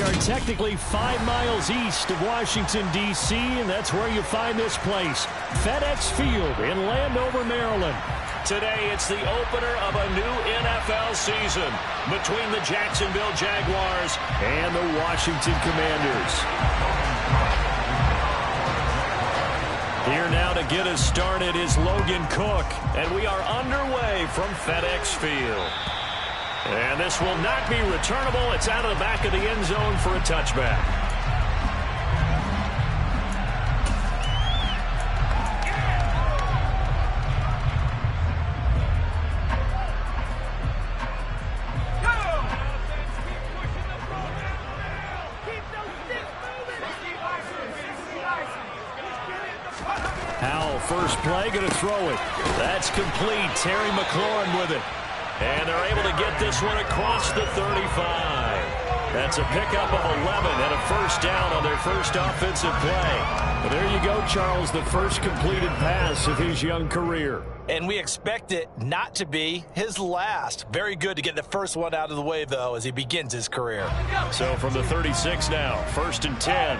are technically 5 miles east of Washington, D.C., and that's where you find this place, FedEx Field in Landover, Maryland. Today, it's the opener of a new NFL season between the Jacksonville Jaguars and the Washington Commanders. Here now to get us started is Logan Cook, and we are underway from FedEx Field. And this will not be returnable. It's out of the back of the end zone for a touchback. First play, going to throw it. That's complete. Terry McLaurin with it. And they're able to get this one across the 35. That's a pickup of 11 and a first down on their first offensive play. Well, there you go, Charles, the first completed pass of his young career. And we expect it not to be his last. Very good to get the first one out of the way, though, as he begins his career. So from the 36 now, 1st and 10.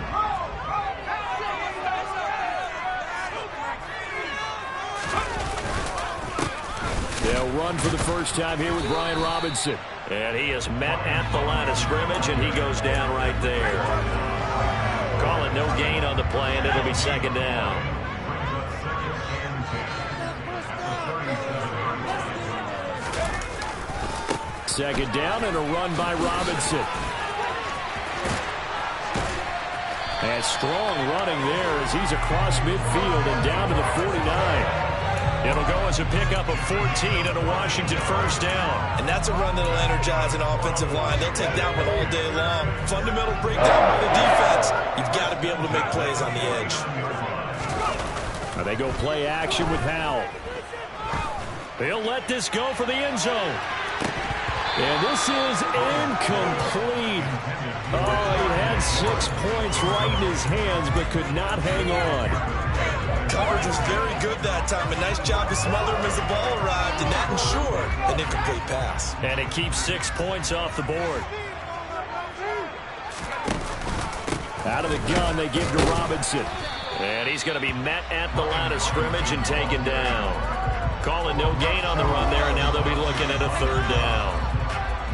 They'll run for the first time here with Brian Robinson. And he is met at the line of scrimmage, and he goes down right there. Call it no gain on the play, and it'll be second down. Second down and a run by Robinson. And strong running there as he's across midfield and down to the 49. It'll go as a pickup of 14 and a Washington first down. And that's a run that'll energize an offensive line. They'll take that one all day long. Fundamental breakdown by the defense. You've got to be able to make plays on the edge. Now they go play action with Howell. They'll let this go for the end zone. And this is incomplete. Oh, he had 6 points right in his hands, but could not hang on. Coverage was very good that time. A nice job to smother him as the ball arrived, and that ensured an incomplete pass. And it keeps 6 points off the board. Out of the gun, they give to Robinson. And he's going to be met at the line of scrimmage and taken down. Calling no gain on the run there, and now they'll be looking at a third down.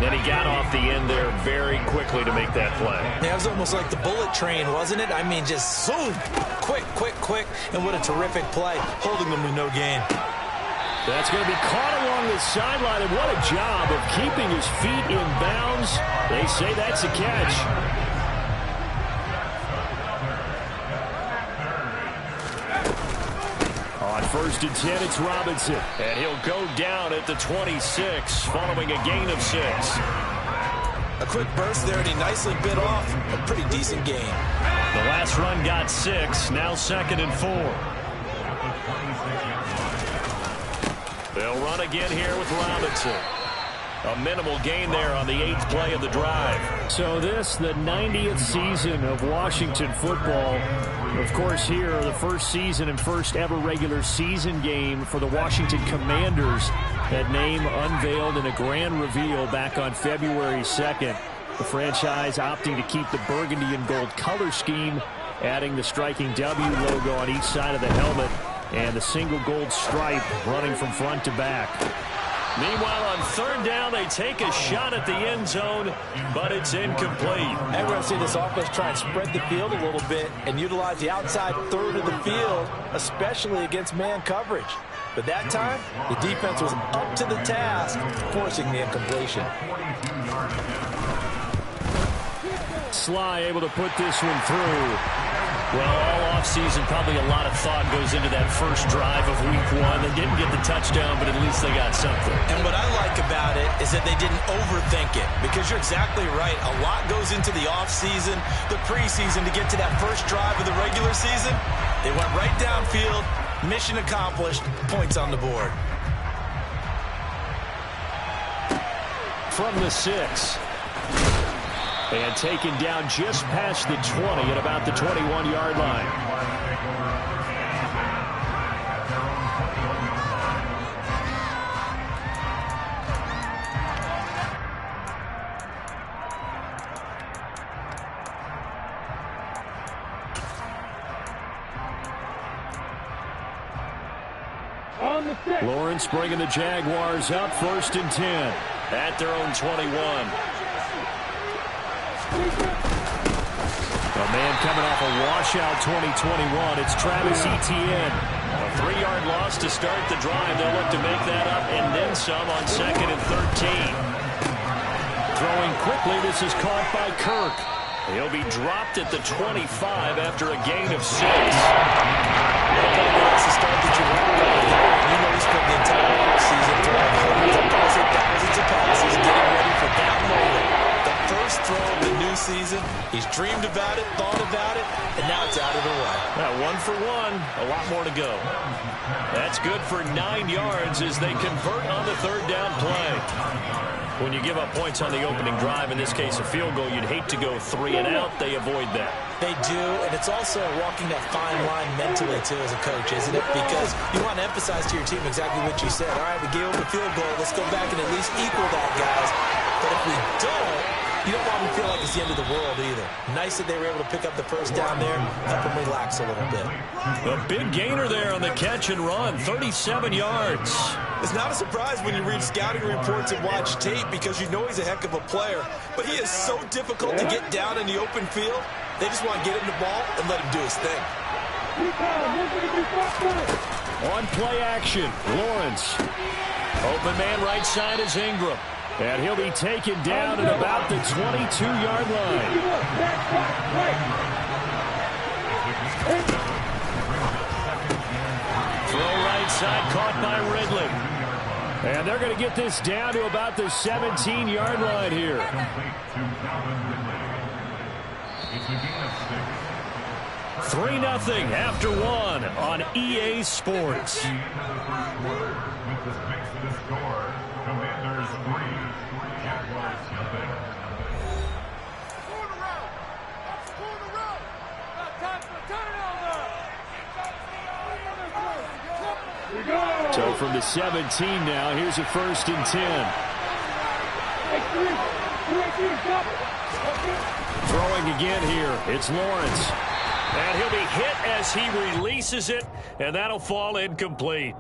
Then he got off the end there very quickly to make that play. Yeah, it was almost like the bullet train, wasn't it? I mean, just zoom, quick, quick, quick, and what a terrific play, holding them to no gain. That's going to be caught along the sideline, and what a job of keeping his feet in bounds. They say that's a catch. On 1st and 10, it's Robinson. And he'll go down at the 26, following a gain of 6. A quick burst there, and he nicely bit off a pretty decent gain. The last run got 6, now 2nd and 4. They'll run again here with Robinson. A minimal gain there on the 8th play of the drive. So this, the 90th season of Washington football. Of course, here, the first season and first ever regular season game for the Washington Commanders. That name unveiled in a grand reveal back on February 2nd. The franchise opting to keep the burgundy and gold color scheme, adding the striking W logo on each side of the helmet and the single gold stripe running from front to back. Meanwhile, on third down, they take a shot at the end zone, but it's incomplete. And we're going to see this offense try and spread the field a little bit and utilize the outside third of the field, especially against man coverage. But that time, the defense was up to the task, forcing the incompletion. Sly able to put this one through. Well, all offseason, probably a lot of thought goes into that first drive of week 1. They didn't get the touchdown, but at least they got something. And what I like about it is that they didn't overthink it, because you're exactly right. A lot goes into the offseason, the preseason, to get to that first drive of the regular season. They went right downfield, mission accomplished, points on the board. From the 6. And taken down just past the 20 at about the 21-yard line. Lawrence bringing the Jaguars up, 1st and 10. At their own 21. A man coming off a washout 2021. It's Travis Etienne. A 3-yard loss to start the drive. They'll look to make that up and then some on 2nd and 13. Throwing quickly, this is caught by Kirk. He'll be dropped at the 25 after a gain of 6. That's the start that you want. You know he's spent the entire offseason throwing hundreds of thousands of passes, getting ready for that moment. The first throw of the new season. He's dreamed about it, thought about it, and now it's out of the way. 1 for 1. A lot more to go. That's good for 9 yards as they convert on the 3rd down play. When you give up points on the opening drive, in this case a field goal, you'd hate to go 3 and out. They avoid that. They do, and it's also walking that fine line mentally, too, as a coach, isn't it? Because you want to emphasize to your team exactly what you said. All right, we gave up a field goal. Let's go back and at least equal that, guys. But if we don't, you don't want them to feel like it's the end of the world either. Nice that they were able to pick up the 1st down there, help them relax a little bit. A big gainer there on the catch and run, 37 yards. It's not a surprise when you read scouting reports and watch tape because you know he's a heck of a player. But he is so difficult to get down in the open field. They just want to get him the ball and let him do his thing. On play action, Lawrence. Open man right side is Ingram. And he'll be taken down at about the 22-yard line. Throw right side caught by Ridley. And they're going to get this down to about the 17-yard line here. 3-0 after 1 on EA Sports. So from the 17 now, here's a 1st and 10. Throwing again here, it's Lawrence. And he'll be hit as he releases it, and that'll fall incomplete.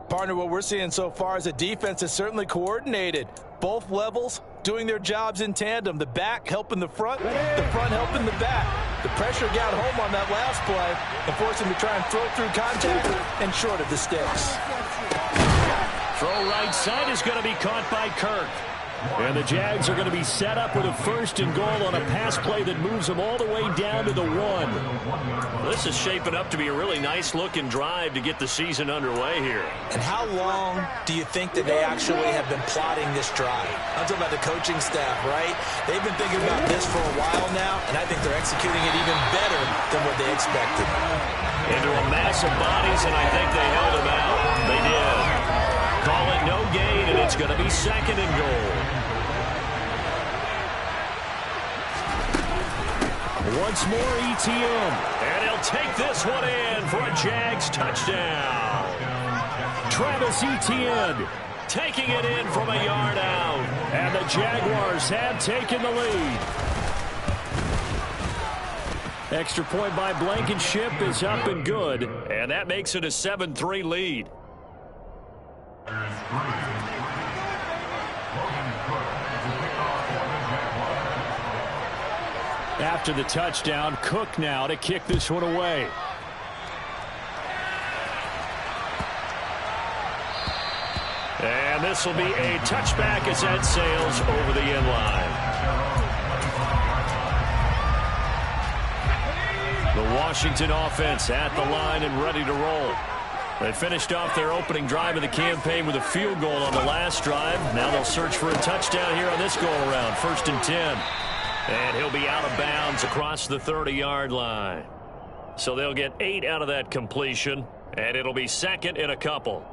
Partner, what we're seeing so far is a defense that's certainly coordinated. Both levels doing their jobs in tandem. The back helping the front helping the back. The pressure got home on that last play and forced him to try and throw through contact and short of the sticks. Throw right side is going to be caught by Kirk. And the Jags are going to be set up with a 1st and goal on a pass play that moves them all the way down to the 1. This is shaping up to be a really nice-looking drive to get the season underway here. And how long do you think that they actually have been plotting this drive? I'm talking about the coaching staff, right? They've been thinking about this for a while now, and I think they're executing it even better than what they expected. Into a mass of bodies, and I think they held him out. They did. Call it no gain, and it's going to be 2nd and goal. Once more, ETN. And he'll take this one in for a Jags touchdown. Travis Etienne taking it in from a yard out. And the Jaguars have taken the lead. Extra point by Blankenship is up and good. And that makes it a 7-3 lead. After the touchdown, Cook now to kick this one away. And this will be a touchback as that sails over the end line. The Washington offense at the line and ready to roll. They finished off their opening drive of the campaign with a field goal on the last drive. Now they'll search for a touchdown here on this go-around. 1st and 10. And he'll be out of bounds across the 30-yard line. So they'll get 8 out of that completion, and it'll be 2nd and a couple.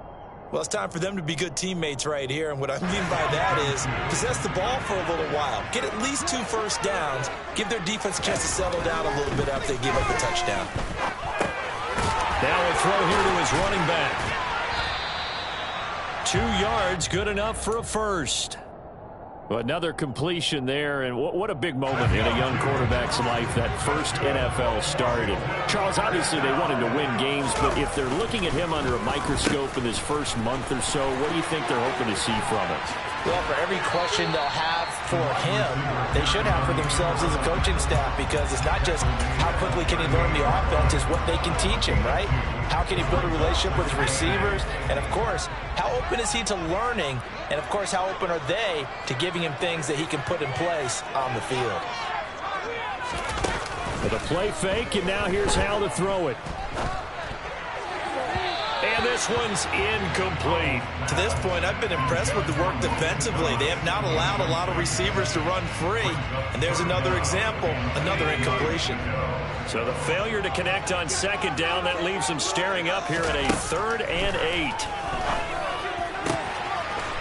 Well, it's time for them to be good teammates right here, and what I mean by that is possess the ball for a little while. Get at least 2 first downs. Give their defense a chance to settle down a little bit after they give up a touchdown. Now a throw here to his running back. 2 yards, good enough for a first. Another completion there, and what a big moment in a young quarterback's life, that first NFL start. And Charles, obviously they want him to win games, but if they're looking at him under a microscope in this first month or so, what do you think they're hoping to see from it? Well, for every question they'll have for him, they should have for themselves as a coaching staff, because it's not just how quickly can he learn the offense, it's what they can teach him, right? How can he build a relationship with his receivers? And, of course, how open is he to learning? And, of course, how open are they to giving him things that he can put in place on the field? With a play fake, and now here's how to throw it. And this one's incomplete. To this point, I've been impressed with the work defensively. They have not allowed a lot of receivers to run free. And there's another example, another incompletion. So the failure to connect on second down, that leaves them staring up here at a 3rd and 8.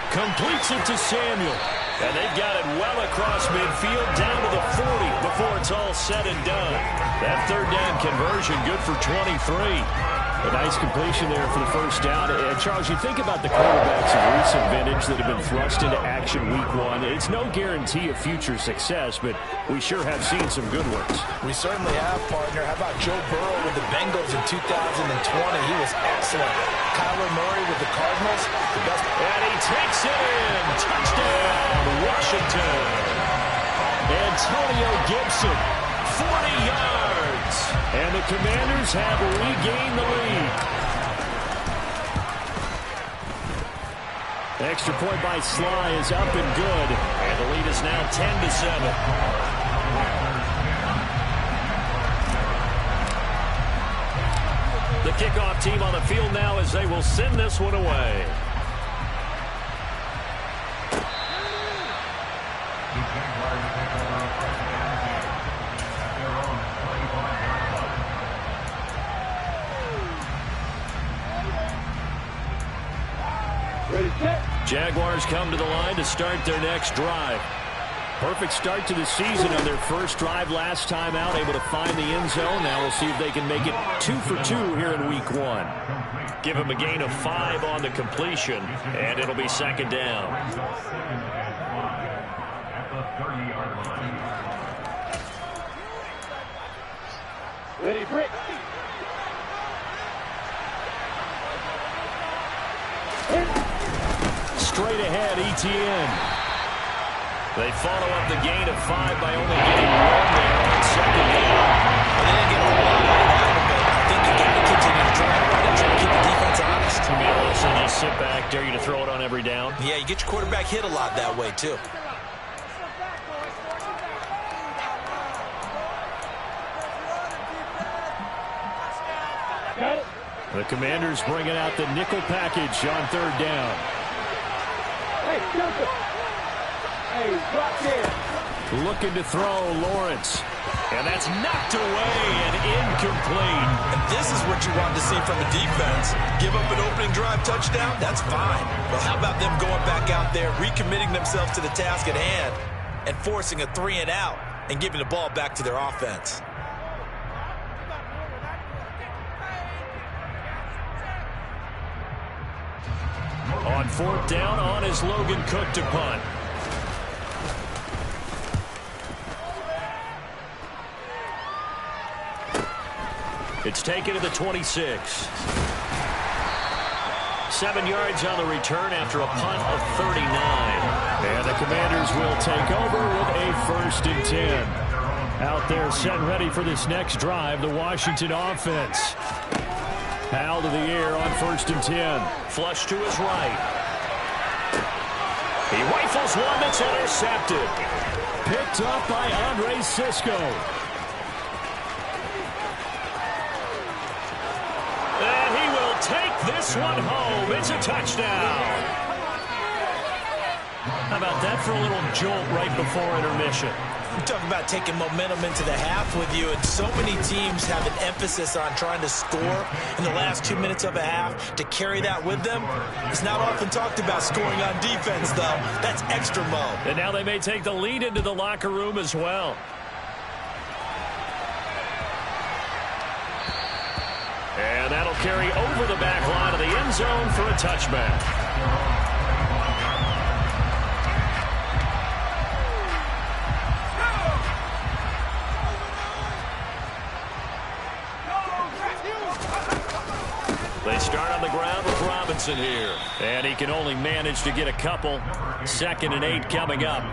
Completes it to Samuel. And they've got it well across midfield, down to the 40 before it's all said and done. That 3rd down conversion, good for 23. A nice completion there for the first down. And Charles, you think about the quarterbacks of recent vintage that have been thrust into action week 1. It's no guarantee of future success, but we sure have seen some good ones. We certainly have, partner. How about Joe Burrow with the Bengals in 2020? He was excellent. Kyler Murray with the Cardinals, the best. And he takes it in. Touchdown, Washington. Antonio Gibson, 40 yards. And the Commanders have regained the lead. Extra point by Sly is up and good. And the lead is now 10-7. The kickoff team on the field now as they will send this one away. Jaguars come to the line to start their next drive. Perfect start to the season on their first drive last time out, able to find the end zone. Now we'll see if they can make it 2 for 2 here in week 1. Give them a gain of 5 on the completion, and it'll be second down. Ready, break. Straight ahead, ETN. They follow up the gain of 5 by only getting 1 there on second down. Well, they didn't get a lot out of that, but I think you got to continue to drive right and try to keep the defense honest. So just sit back, dare you to throw it on every down? Yeah, you get your quarterback hit a lot that way, too. The Commanders bringing out the nickel package on 3rd down. Hey, drop there. Looking to throw, Lawrence. And that's knocked away and incomplete. And this is what you want to see from the defense. Give up an opening drive touchdown, that's fine. But how about them going back out there, recommitting themselves to the task at hand, and forcing a 3-and-out and giving the ball back to their offense? On 4th down, on is Logan Cook to punt. It's taken to the 26. 7 yards on the return after a punt of 39. And the Commanders will take over with a 1st and 10. Out there set ready for this next drive, the Washington offense. Powell to the air on 1st and 10. Flush to his right. He rifles one that's intercepted. Picked up by Andre Cisco. And he will take this one home. It's a touchdown. How about that for a little jolt right before intermission? We're talking about taking momentum into the half with you, and so many teams have an emphasis on trying to score in the last 2 minutes of a half. To carry that with them, it's not often talked about scoring on defense, though. That's extra mode. And now they may take the lead into the locker room as well. And that'll carry over the back line of the end zone for a touchback. They start on the ground with Robinson here. And he can only manage to get a couple. 2nd and 8 coming up.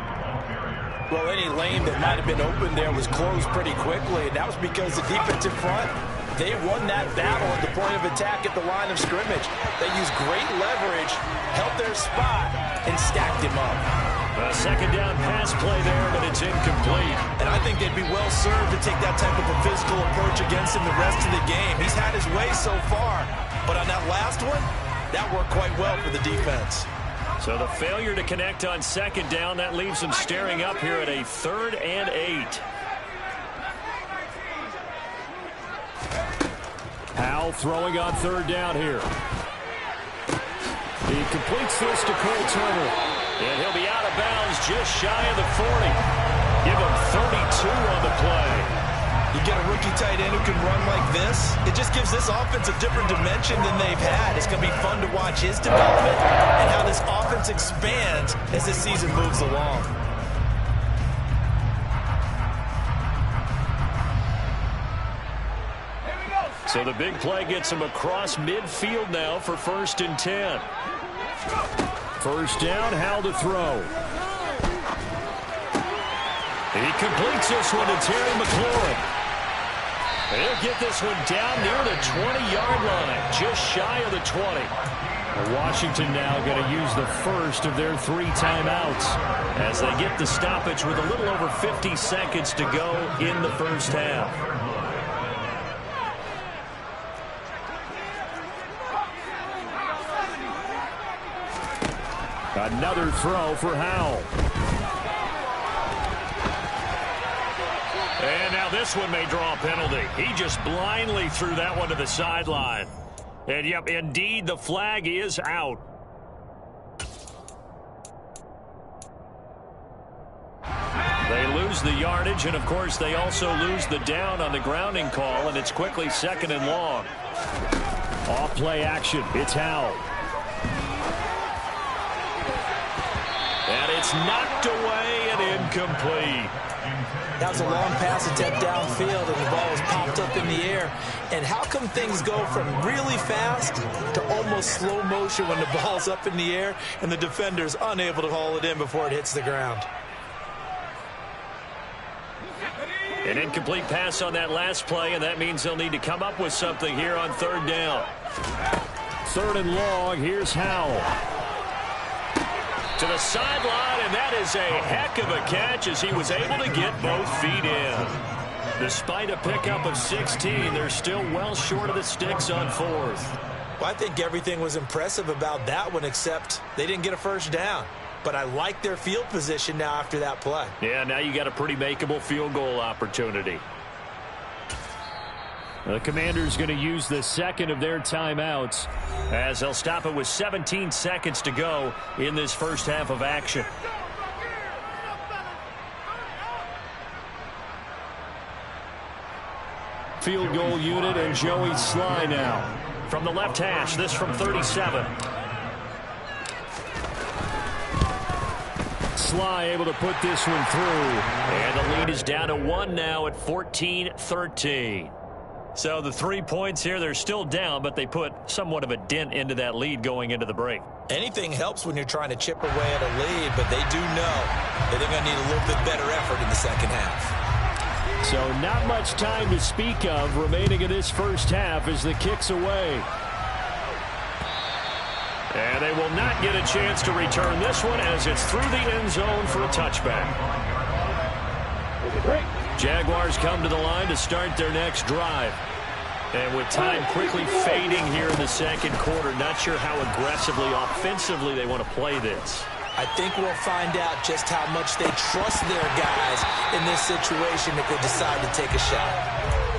Well, any lane that might have been open there was closed pretty quickly, and that was because the defensive front, they won that battle at the point of attack at the line of scrimmage. They used great leverage, held their spot, and stacked him up. A 2nd down pass play there, but it's incomplete. And I think they'd be well served to take that type of a physical approach against him the rest of the game. He's had his way so far, but on that last one, that worked quite well for the defense. So the failure to connect on 2nd down, that leaves them staring up here at a 3rd and 8. Howell throwing on 3rd down here. He completes this to Cole Turner. And he'll be out of bounds just shy of the 40. Give him 32 on the play. You get a rookie tight end who can run like this, it just gives this offense a different dimension than they've had. It's going to be fun to watch his development and how this offense expands as this season moves along. So the big play gets him across midfield now for 1st and 10. 1st down, Howell to throw. He completes this one to Terry McLaurin. He'll get this one down near the 20-yard line, just shy of the 20. Washington now going to use the first of their 3 timeouts as they get the stoppage with a little over 50 seconds to go in the first half. Another throw for Howell. And now this one may draw a penalty. He just blindly threw that one to the sideline. And, yep, indeed, the flag is out. They lose the yardage, and, of course, they also lose the down on the grounding call, and it's quickly 2nd and long. Off-play action. It's Howell. And it's knocked away and incomplete. That was a long pass attempt downfield, and the ball was popped up in the air. And how come things go from really fast to almost slow motion when the ball's up in the air and the defender's unable to haul it in before it hits the ground? An incomplete pass on that last play, and that means they'll need to come up with something here on 3rd down. 3rd and long, here's Howell. To the sideline, and that is a heck of a catch as he was able to get both feet in. Despite a pickup of 16, they're still well short of the sticks on 4th. Well, I think everything was impressive about that one, except they didn't get a first down. But I like their field position now after that play. Yeah, now you got a pretty makeable field goal opportunity. The Commanders going to use the 2nd of their timeouts as they'll stop it with 17 seconds to go in this first half of action. Field goal unit and Joey Sly now. From the left hash, this from 37. Sly able to put this one through. And the lead is down to 1 now at 14-13. So the 3 points here, they're still down, but they put somewhat of a dent into that lead going into the break. Anything helps when you're trying to chip away at a lead, but they do know that they're going to need a little bit better effort in the second half. So not much time to speak of remaining in this first half as the kick's away. And they will not get a chance to return this one as it's through the end zone for a touchback. Jaguars come to the line to start their next drive. And with time quickly fading here in the second quarter, not sure how aggressively, offensively they want to play this. I think we'll find out just how much they trust their guys in this situation if they decide to take a shot.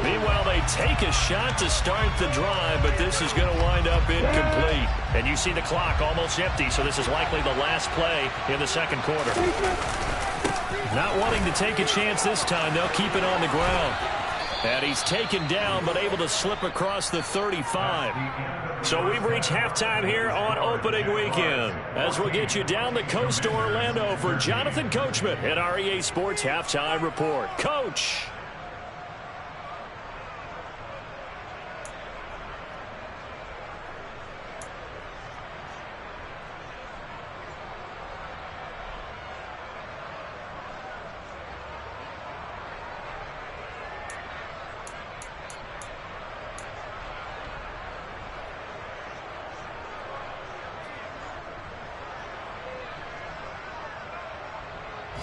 Meanwhile, they take a shot to start the drive, but this is going to wind up incomplete. And you see the clock almost empty, so this is likely the last play in the second quarter. Not wanting to take a chance this time, they'll keep it on the ground. And he's taken down, but able to slip across the 35. So we've reached halftime here on opening weekend. As we'll get you down the coast to Orlando for Jonathan Coachman at our EA Sports Halftime Report. Coach.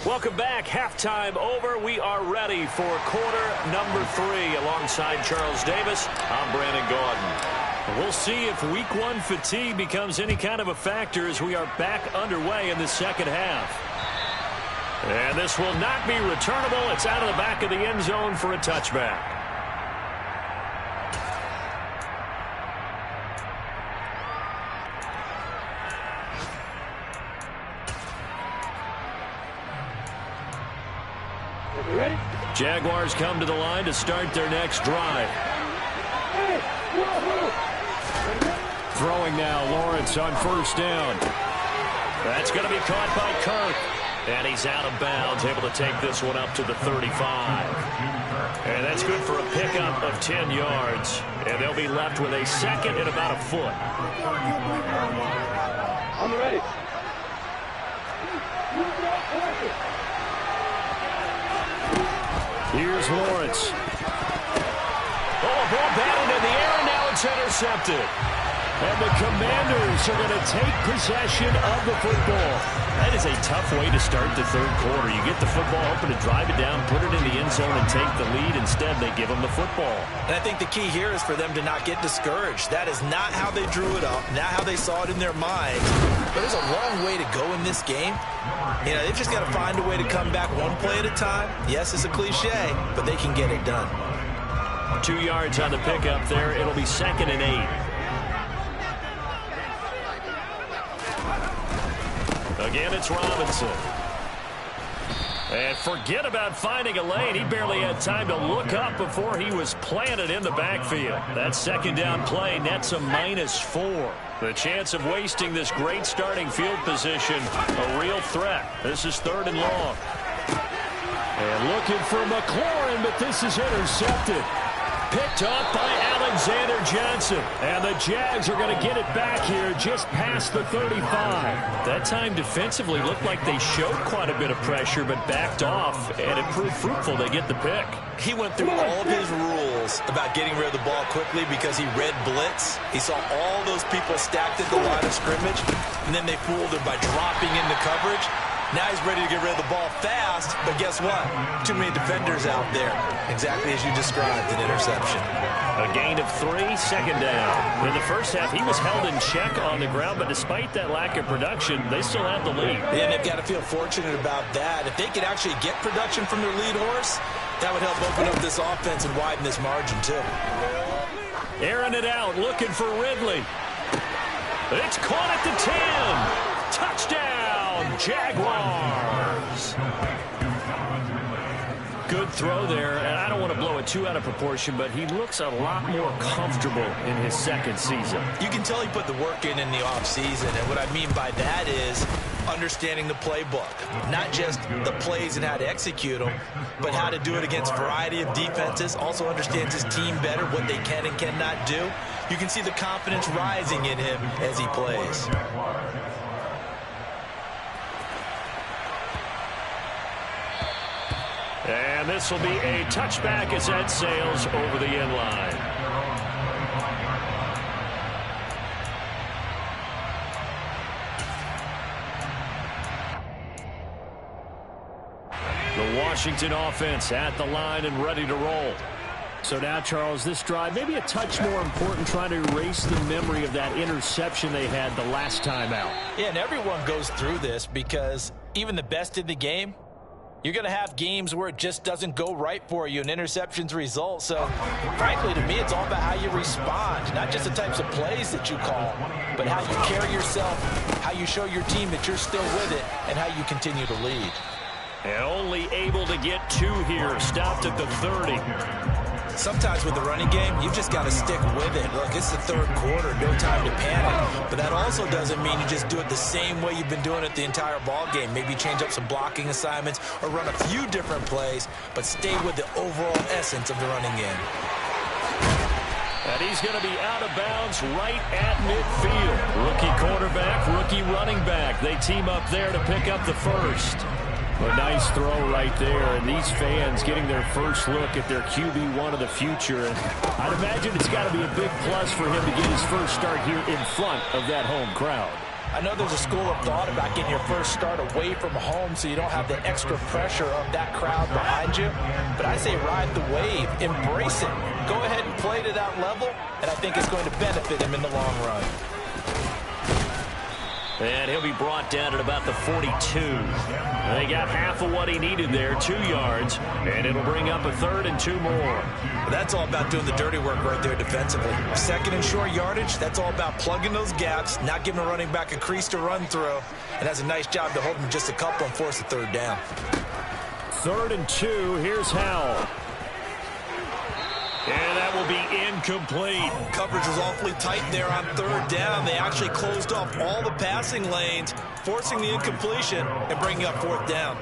Welcome back. Halftime over. We are ready for quarter number 3. Alongside Charles Davis, I'm Brandon Gaudin. We'll see if week 1 fatigue becomes any kind of a factor as we are back underway in the second half. And this will not be returnable. It's out of the back of the end zone for a touchback. Jaguars come to the line to start their next drive. Throwing now, Lawrence on first down. That's going to be caught by Kirk. And he's out of bounds, able to take this one up to the 35. And that's good for a pickup of 10 yards. And they'll be left with a second and about a foot. I'm ready. Here's Lawrence. Oh, ball batted in the air, and now it's intercepted. And the Commanders are going to take possession of the football. That is a tough way to start the third quarter. You get the football, hoping to drive it down, put it in the end zone, and take the lead. Instead, they give them the football. And I think the key here is for them to not get discouraged. That is not how they drew it up, not how they saw it in their minds. But there's a long way to go in this game. You know, they've just got to find a way to come back one play at a time. Yes, it's a cliche, but they can get it done. 2 yards on the pickup there. It'll be 2nd and 8. Again, it's Robinson. And forget about finding a lane. He barely had time to look up before he was planted in the backfield. That second down play nets a -4. The chance of wasting this great starting field position, a real threat. This is 3rd and long. And looking for McLaurin, but this is intercepted. Picked off by Alexander Johnson. And the Jags are going to get it back here just past the 35. That time defensively looked like they showed quite a bit of pressure but backed off, and it proved fruitful. They get the pick. He went through all of his rules about getting rid of the ball quickly because he read blitz. He saw all those people stacked at the line of scrimmage, and then they fooled him by dropping into coverage. Now he's ready to get rid of the ball fast, but guess what? Too many defenders out there. Exactly as you described, an interception. A gain of 3, 2nd down. In the first half, he was held in check on the ground, but despite that lack of production, they still have the lead. And they've got to feel fortunate about that. If they could actually get production from their lead horse, that would help open up this offense and widen this margin, too. Airing it out, looking for Ridley. It's caught at the 10. Touchdown, Jaguars. Good throw there, and I don't want to blow it too out of proportion, but he looks a lot more comfortable in his second season. You can tell he put the work in the offseason, and what I mean by that is understanding the playbook. Not just the plays and how to execute them, but how to do it against a variety of defenses. Also understands his team better, what they can and cannot do. You can see the confidence rising in him as he plays. And this will be a touchback as that sails over the end line. The Washington offense at the line and ready to roll. So now, Charles, this drive maybe a touch more important, trying to erase the memory of that interception they had the last time out. Yeah, and everyone goes through this because even the best in the game, you're going to have games where it just doesn't go right for you and interceptions result. So, frankly, to me, it's all about how you respond, not just the types of plays that you call, but how you carry yourself, how you show your team that you're still with it, and how you continue to lead. And only able to get 2 here, stopped at the 30. Sometimes with the running game, you've just got to stick with it. Look, it's the third quarter, no time to panic. But that also doesn't mean you just do it the same way you've been doing it the entire ball game. Maybe change up some blocking assignments or run a few different plays, but stay with the overall essence of the running game. And he's going to be out of bounds right at midfield. Rookie quarterback, rookie running back. They team up there to pick up the first. A nice throw right there, and these fans getting their first look at their QB1 of the future. And I'd imagine it's got to be a big plus for him to get his first start here in front of that home crowd. I know there's a school of thought about getting your first start away from home so you don't have the extra pressure of that crowd behind you. But I say ride the wave, embrace it. Go ahead and play to that level, and I think it's going to benefit him in the long run. And he'll be brought down at about the 42. They got half of what he needed there, 2 yards, and it'll bring up a 3rd and 2 more. That's all about doing the dirty work right there defensively. 2nd and short yardage, that's all about plugging those gaps, not giving a running back a crease to run through, and that's a nice job to hold him just a couple and force a 3rd down. 3rd and 2, here's Howell. And that will be incomplete. Coverage was awfully tight there on 3rd down. They actually closed off all the passing lanes, forcing the incompletion and bringing up 4th down.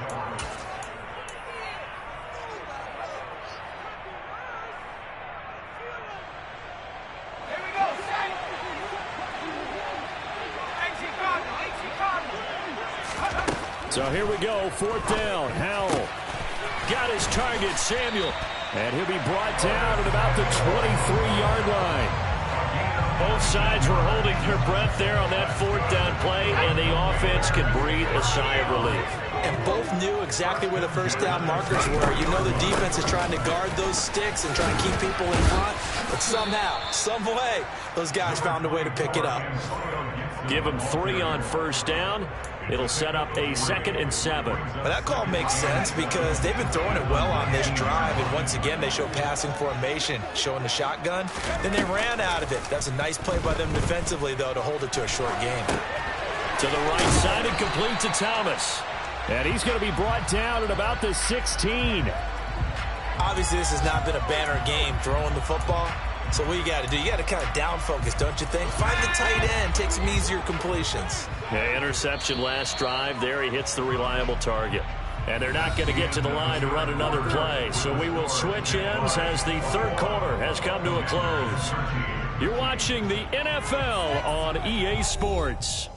So here we go, 4th down. Howell got his target, Samuel. And he'll be brought down at about the 23-yard line. Both sides were holding their breath there on that 4th down play, and the offense can breathe a sigh of relief. And both knew exactly where the 1st down markers were. You know the defense is trying to guard those sticks and trying to keep people in front, but somehow, some way, those guys found a way to pick it up. Give them 3 on 1st down. It'll set up a 2nd and 7. Well, that call makes sense because they've been throwing it well on this drive, and once again they show passing formation, showing the shotgun. Then they ran out of it. That's a nice play by them defensively, though, to hold it to a short game. To the right side and complete to Thomas. And he's going to be brought down at about the 16. Obviously, this has not been a banner game throwing the football. So what you got to do, you got to kind of down focus, don't you think? Find the tight end, take some easier completions. Yeah, interception last drive. There he hits the reliable target. And they're not going to get to the line to run another play. So we will switch ends as the 3rd quarter has come to a close. You're watching the NFL on EA Sports.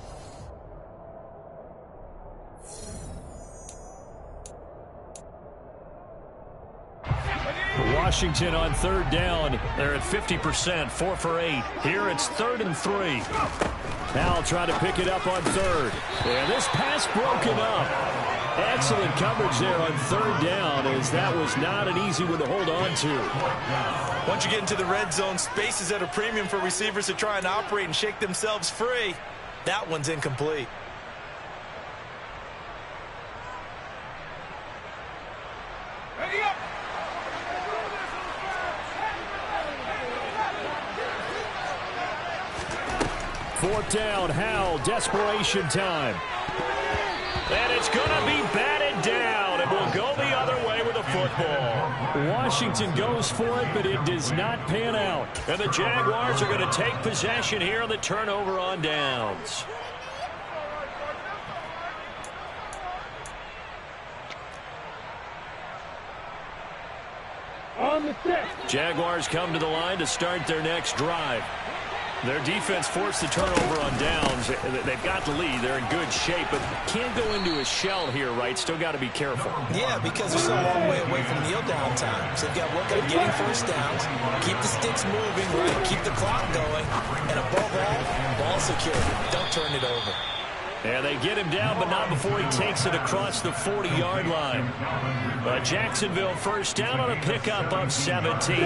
Washington on 3rd down. They're at 50%, 4 for 8. Here it's 3rd and 3. Now trying to pick it up on 3rd. And this pass broken up. Excellent coverage there on 3rd down, as that was not an easy one to hold on to. Once you get into the red zone, space is at a premium for receivers to try and operate and shake themselves free. That one's incomplete. Ready up! 4th down, Howell, desperation time. And it's going to be batted down, and will go the other way with the football. Washington goes for it, but it does not pan out. And the Jaguars are going to take possession here on the turnover on downs. On the set. Jaguars come to the line to start their next drive. Their defense forced the turnover on downs. They've got the lead. They're in good shape, but can't go into a shell here, right? Still got to be careful. Yeah, because they're so a long way away from kneel down time. So they've got to work on getting 1st downs, keep the sticks moving, right? Keep the clock going, and above all, ball security. Don't turn it over. And they get him down, but not before he takes it across the 40-yard line. Jacksonville 1st down on a pickup of 17.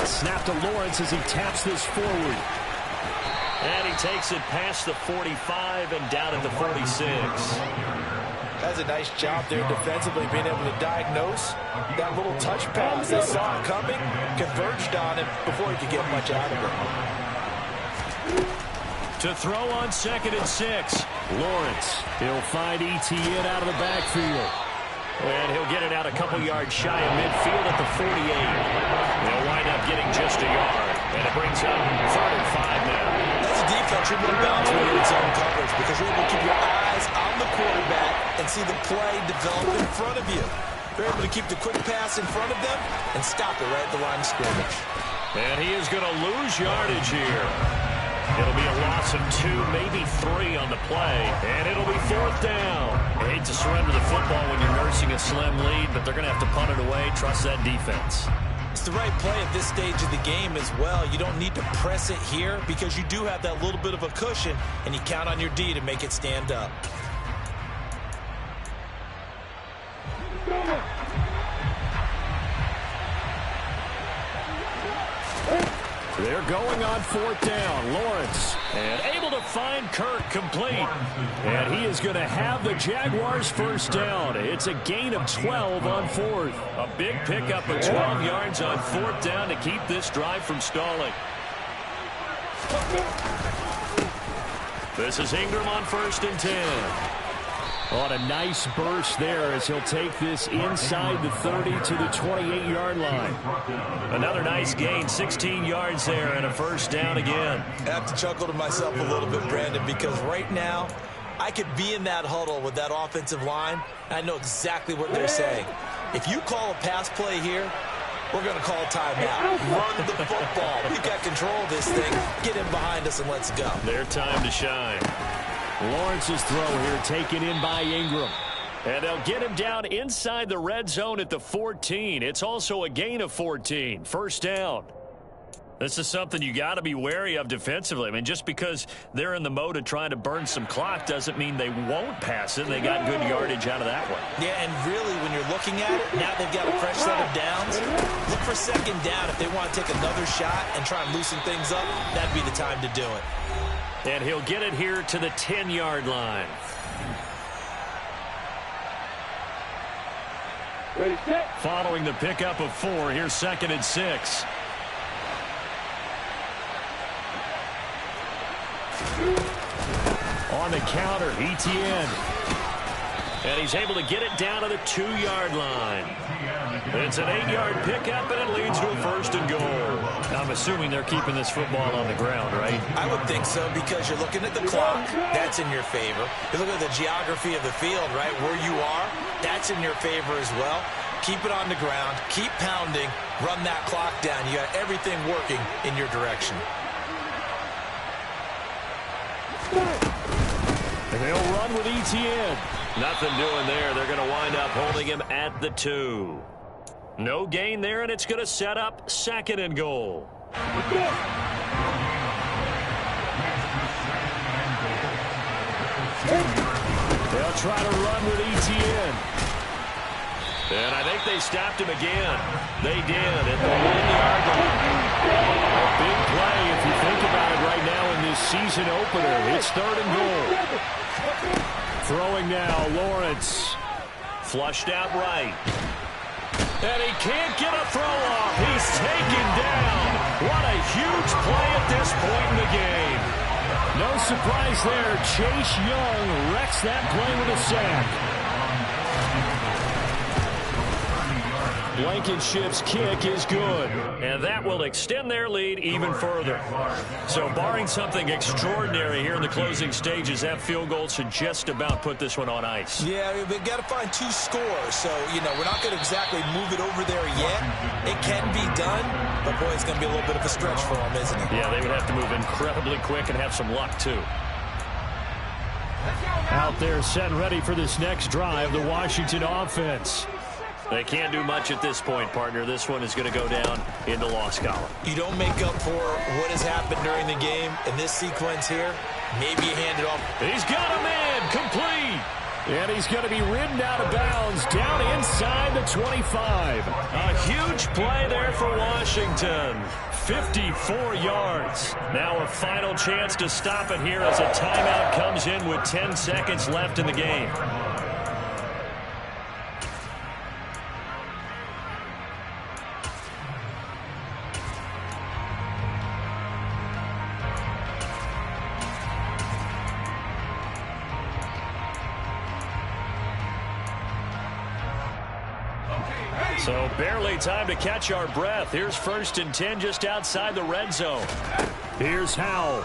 Snap to Lawrence as he taps this forward. And he takes it past the 45 and down at the 46. That's a nice job there defensively, being able to diagnose that little touch pass. They saw it coming, converged on him before he could get much out of it. To throw on 2nd and 6. Lawrence, he'll find ETN out of the backfield. And he'll get it out a couple yards shy of midfield at the 48. They'll wind up getting just a yard. And it brings up 3rd and 5 now. That's a defense you're more balanced when you're in zone coverage because you're able to keep your eyes on the quarterback and see the play develop in front of you. You're able to keep the quick pass in front of them and stop it right at the line of scrimmage. And he is going to lose yardage here. It'll be a loss of 2, maybe 3 on the play, and it'll be 4th down. I hate to surrender the football when you're nursing a slim lead, but they're going to have to punt it away. Trust that defense. It's the right play at this stage of the game as well. You don't need to press it here because you do have that little bit of a cushion, and you count on your D to make it stand up. They're going on 4th down. Lawrence, and able to find Kirk complete. And he is going to have the Jaguars' 1st down. It's a gain of 12 on 4th. A big pickup of 12 yards on 4th down to keep this drive from stalling. This is Ingram on 1st and 10. On a nice burst there as he'll take this inside the 30 to the 28-yard line. Another nice gain, 16 yards there, and a 1st down again. I have to chuckle to myself a little bit, Brandon, because right now I could be in that huddle with that offensive line. I know exactly what they're saying. If you call a pass play here, we're going to call a timeout. Run the football. We've got control of this thing. Get in behind us and let's go. Their time to shine. Lawrence's throw here taken in by Ingram. And they'll get him down inside the red zone at the 14. It's also a gain of 14. 1st down. This is something you got to be wary of defensively. I mean, just because they're in the mode of trying to burn some clock doesn't mean they won't pass it. They got good yardage out of that one. Yeah, and really, when you're looking at it, now they've got a fresh set of downs. Look for 2nd down if they want to take another shot and try and loosen things up. That'd be the time to do it. And he'll get it here to the 10-yard line. Ready, set. Following the pickup of 4, here's 2nd and 6. On the counter, Etienne. And he's able to get it down to the 2-yard line. It's an 8-yard pickup, and it leads to a 1st and goal. I'm assuming they're keeping this football on the ground, right? I would think so because you're looking at the clock. That's in your favor. You look at the geography of the field, right, where you are. That's in your favor as well. Keep it on the ground. Keep pounding. Run that clock down. You got everything working in your direction. And they'll run with Etienne. Nothing doing there. They're going to wind up holding him at the 2. No gain there, and it's going to set up 2nd and goal. They'll try to run with Etienne. And I think they stopped him again. They did at the 1-yard line. A big play if you think about it right now in this season opener. It's 3rd and goal. Throwing now, Lawrence. Flushed out right. And he can't get a throw off. He's taken down. What a huge play at this point in the game. No surprise there. Chase Young wrecks that play with a sack. Blankenship's kick is good, and that will extend their lead even further. So barring something extraordinary here in the closing stages, that field goal should just about put this one on ice. Yeah, we've got to find 2 scores, so, you know, we're not going to exactly move it over there yet. It can be done, but, boy, it's going to be a little bit of a stretch for them, isn't it? Yeah, they would have to move incredibly quick and have some luck, too. Out there set and ready for this next drive, the Washington offense. They can't do much at this point, partner. This one is going to go down in the loss column. You don't make up for what has happened during the game in this sequence here. Maybe you hand it off. He's got a man complete. And he's going to be ridden out of bounds down inside the 25. A huge play there for Washington. 54 yards. Now a final chance to stop it here as a timeout comes in with 10 seconds left in the game. So barely time to catch our breath. Here's 1st and 10 just outside the red zone. Here's Howell.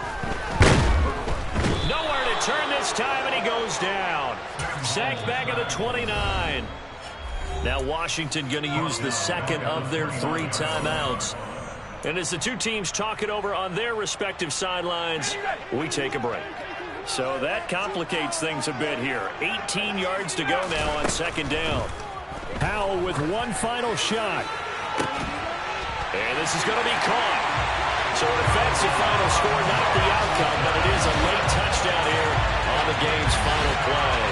Nowhere to turn this time, and he goes down. Sacked back at the 29. Now Washington going to use the 2nd of their 3 timeouts. And as the two teams talk it over on their respective sidelines, we take a break. So that complicates things a bit here. 18 yards to go now on second down. Powell with one final shot. And this is going to be caught. So an offensive final score, not the outcome, but it is a late touchdown here on the game's final play.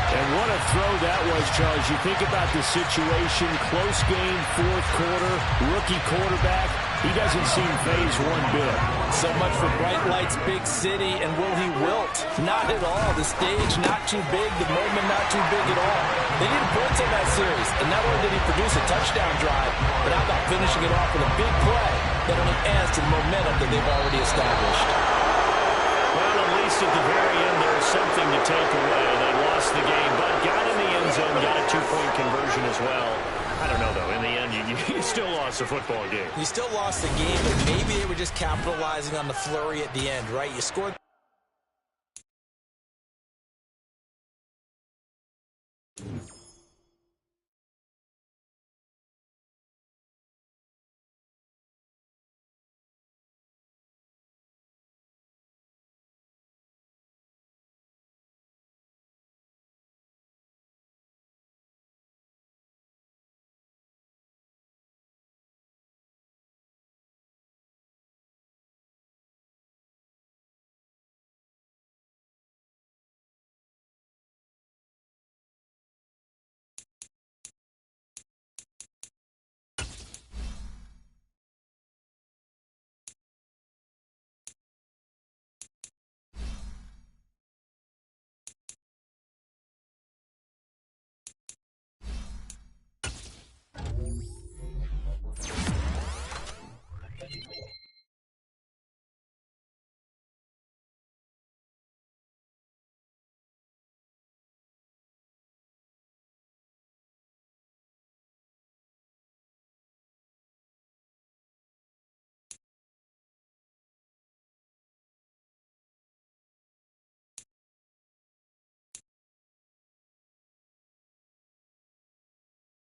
And what a throw that was, Charles. You think about the situation, close game, fourth quarter, rookie quarterback. He doesn't seem phased one bit. So much for bright lights, big city, and will he wilt? Not at all. The stage not too big, the moment not too big at all. They needed points on that series, and not only did he produce a touchdown drive, but how about finishing it off with a big play that only adds to the momentum that they've already established. Well, at least at the very end, there is something to take away. They lost the game, but got in the end zone, got a two-point conversion as well. I don't know, though. In the end, you still lost the football game. You still lost the game, but maybe they were just capitalizing on the flurry at the end, right? You scored